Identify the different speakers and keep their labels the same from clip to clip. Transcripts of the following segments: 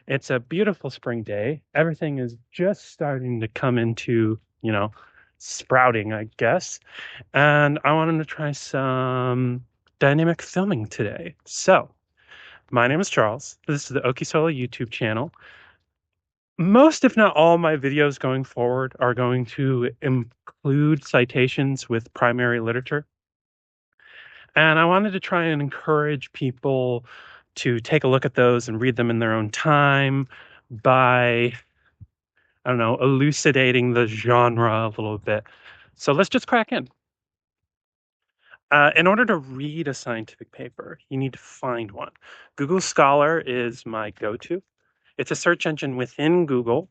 Speaker 1: It's a beautiful spring day. Everything is just starting to come into, sprouting, I guess. And I wanted to try some dynamic filming today. So, my name is Charles. This is the Okisola YouTube channel. Most, if not all, my videos going forward are going to include citations with primary literature. And I wanted to try and encourage people to take a look at those and read them in their own time by, I don't know, elucidating the genre a little bit. So let's just crack in. In order to read a scientific paper, you need to find one. Google Scholar is my go-to. It's a search engine within Google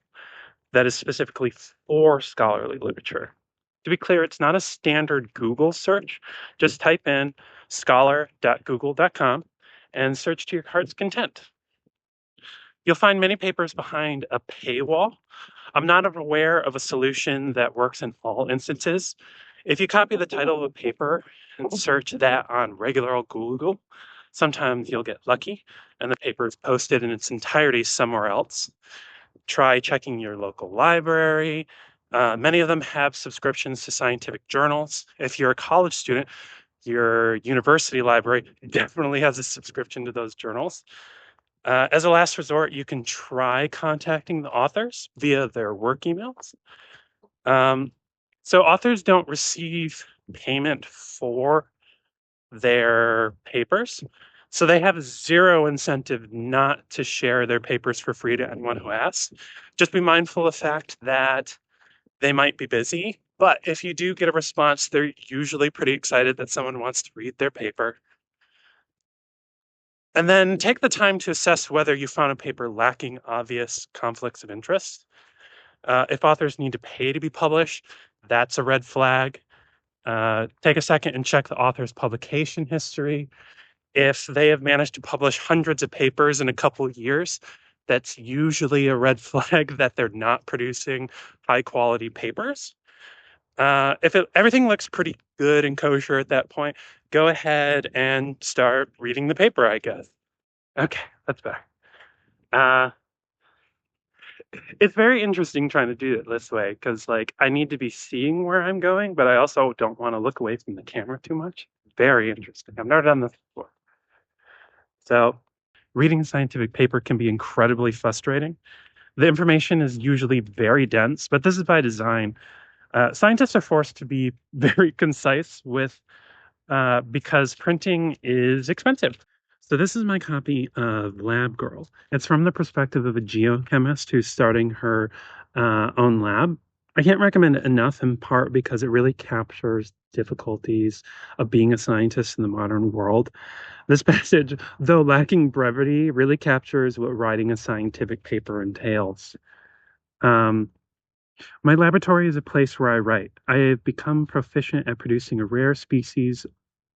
Speaker 1: that is specifically for scholarly literature. To be clear, it's not a standard Google search. Just type in scholar.google.com and search to your heart's content. You'll find many papers behind a paywall. I'm not aware of a solution that works in all instances. If you copy the title of a paper and search that on regular old Google, sometimes you'll get lucky and the paper is posted in its entirety somewhere else. Try checking your local library. Many of them have subscriptions to scientific journals. If you're a college student, your university library definitely has a subscription to those journals. As a last resort, you can try contacting the authors via their work emails. So authors don't receive payment for their papers, so they have zero incentive not to share their papers for free to anyone who asks. Just be mindful of the fact that they might be busy, but if you do get a response, they're usually pretty excited that someone wants to read their paper. And then take the time to assess whether you found a paper lacking obvious conflicts of interest. If authors need to pay to be published, that's a red flag. Take a second and check the author's publication history. If they have managed to publish hundreds of papers in a couple of years, that's usually a red flag that they're not producing high quality papers. If everything looks pretty good and kosher at that point, go ahead and start reading the paper, I guess. Okay, that's better. Uh, it's very interesting trying to do it this way because, like, I need to be seeing where I'm going, but I also don't want to look away from the camera too much. Very interesting. I've never done this before. So, reading a scientific paper can be incredibly frustrating. The information is usually very dense, but this is by design. Scientists are forced to be very concise with because printing is expensive. So this is my copy of Lab Girl. It's from the perspective of a geochemist who's starting her own lab. I can't recommend it enough, in part because it really captures difficulties of being a scientist in the modern world. This passage, though lacking brevity, really captures what writing a scientific paper entails. Um, my laboratory is a place where I write. I have become proficient at producing a rare species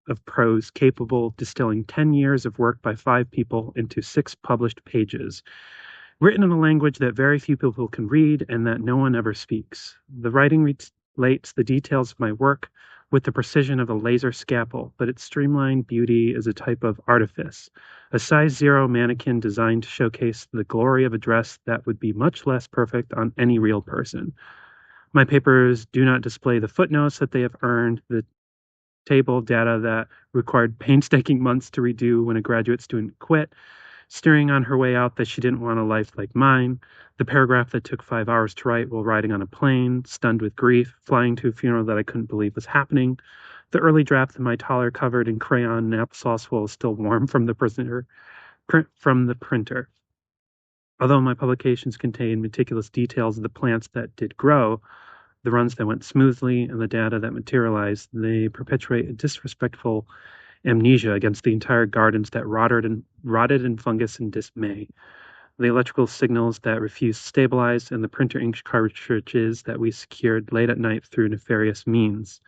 Speaker 1: of prose capable of distilling 10 years of work by 5 people into 6 published pages, written in a language that very few people can read and that no one ever speaks. The writing relates the details of my work with the precision of a laser scalpel, but its streamlined beauty is a type of artifice, a size 0 mannequin designed to showcase the glory of a dress that would be much less perfect on any real person. My papers do not display the footnotes that they have earned, the table data that required painstaking months to redo when a graduate student quit, steering on her way out that she didn't want a life like mine, the paragraph that took 5 hours to write while riding on a plane, stunned with grief, flying to a funeral that I couldn't believe was happening, the early draft of my toddler covered in crayon and applesauce while still warm from the printer. Although my publications contain meticulous details of the plants that did grow, the runs that went smoothly, and the data that materialized, they perpetuate a disrespectful amnesia against the entire gardens that rotted in fungus and dismay, the electrical signals that refused to stabilize, and the printer ink cartridges that we secured late at night through nefarious means.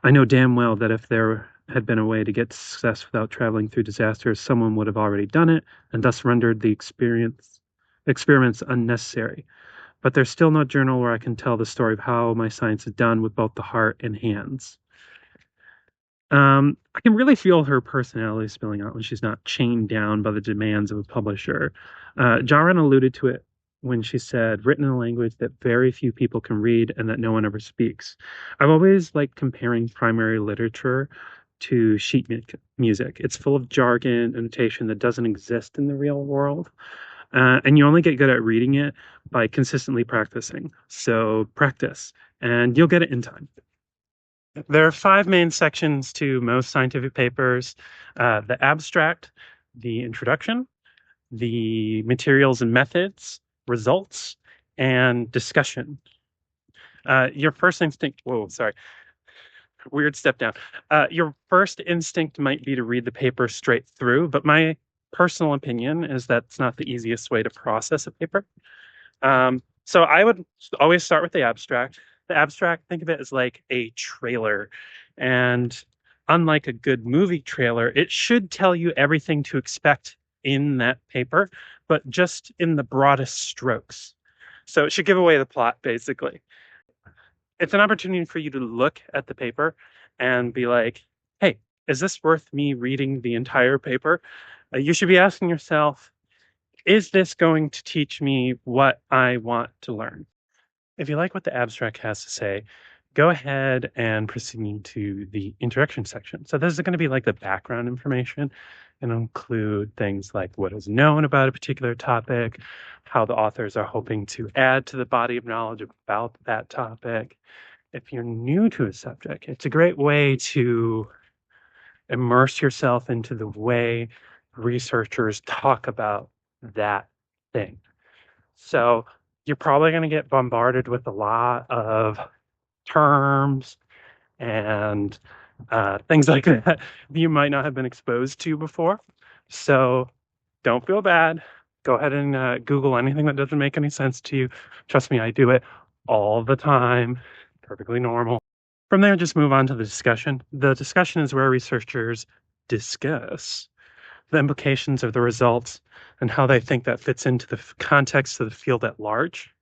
Speaker 1: I know damn well that if there had been a way to get to success without traveling through disasters, someone would have already done it, and thus rendered the experiments unnecessary. But there's still no journal where I can tell the story of how my science is done with both the heart and hands. I can really feel her personality spilling out when she's not chained down by the demands of a publisher. Jaren alluded to it when she said, written in a language that very few people can read and that no one ever speaks. I've always liked comparing primary literature to music. It's full of jargon and notation that doesn't exist in the real world. And you only get good at reading it by consistently practicing. So practice, and you'll get it in time. There are five main sections to most scientific papers: the abstract, the introduction, the materials and methods, results, and discussion. Your first instinct, whoa, sorry, weird step down. Your first instinct might be to read the paper straight through, but my personal opinion is that's not the easiest way to process a paper. So I would always start with the abstract. The abstract, think of it as like a trailer. And unlike a good movie trailer, it should tell you everything to expect in that paper, but just in the broadest strokes. So it should give away the plot, basically. It's an opportunity for you to look at the paper and be like, hey, is this worth me reading the entire paper? You should be asking yourself, is this going to teach me what I want to learn? If you like what the abstract has to say, go ahead and proceed to the introduction section. So this is going to be like the background information and include things like what is known about a particular topic, how the authors are hoping to add to the body of knowledge about that topic. If you're new to a subject, it's a great way to immerse yourself into the way researchers talk about that thing. So you're probably going to get bombarded with a lot of terms and things like that you might not have been exposed to before. So don't feel bad. Go ahead and Google anything that doesn't make any sense to you. Trust me, I do it all the time. Perfectly normal. From there, just move on to the discussion. The discussion is where researchers discuss the implications of the results and how they think that fits into the context of the field at large.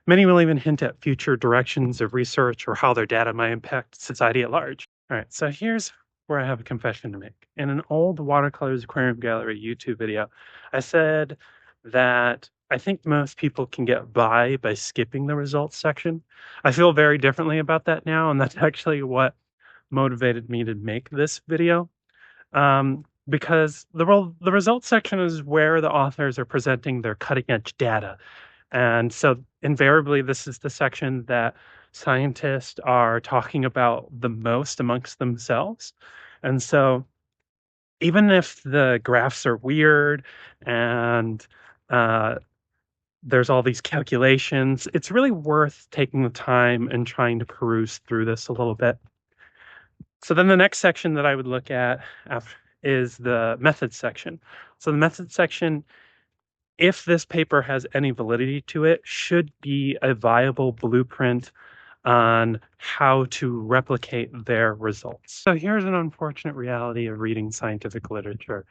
Speaker 1: Many will even hint at future directions of research or how their data might impact society at large. All right, so here's where I have a confession to make. In an old Watercolors Aquarium Gallery YouTube video, I said that I think most people can get by skipping the results section. I feel very differently about that now, and that's actually what motivated me to make this video. Because the results section is where the authors are presenting their cutting edge data. And so invariably, this is the section that scientists are talking about the most amongst themselves. And so even if the graphs are weird and there's all these calculations, it's really worth taking the time and trying to peruse through this a little bit. So then the next section that I would look at is the methods section. So the methods section, if this paper has any validity to it, should be a viable blueprint on how to replicate their results. So here's an unfortunate reality of reading scientific literature.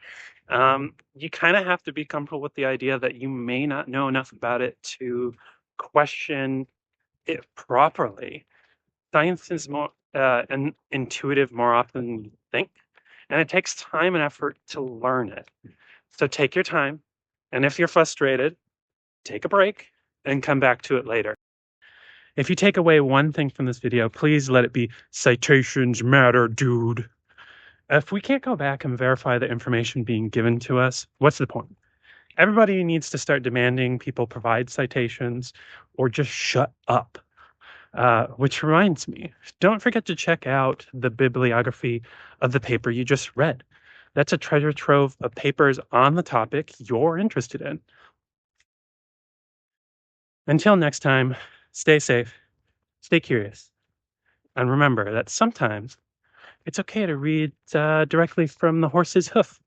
Speaker 1: You kind of have to be comfortable with the idea that you may not know enough about it to question it properly. Science is more intuitive more often than you think, and it takes time and effort to learn it. So take your time, and if you're frustrated, take a break and come back to it later. If you take away one thing from this video, please let it be citations matter, dude. If we can't go back and verify the information being given to us, what's the point? Everybody needs to start demanding people provide citations or just shut up. Which reminds me, don't forget to check out the bibliography of the paper you just read. That's a treasure trove of papers on the topic you're interested in. Until next time, stay safe, stay curious, and remember that sometimes it's okay to read directly from the horse's hoof.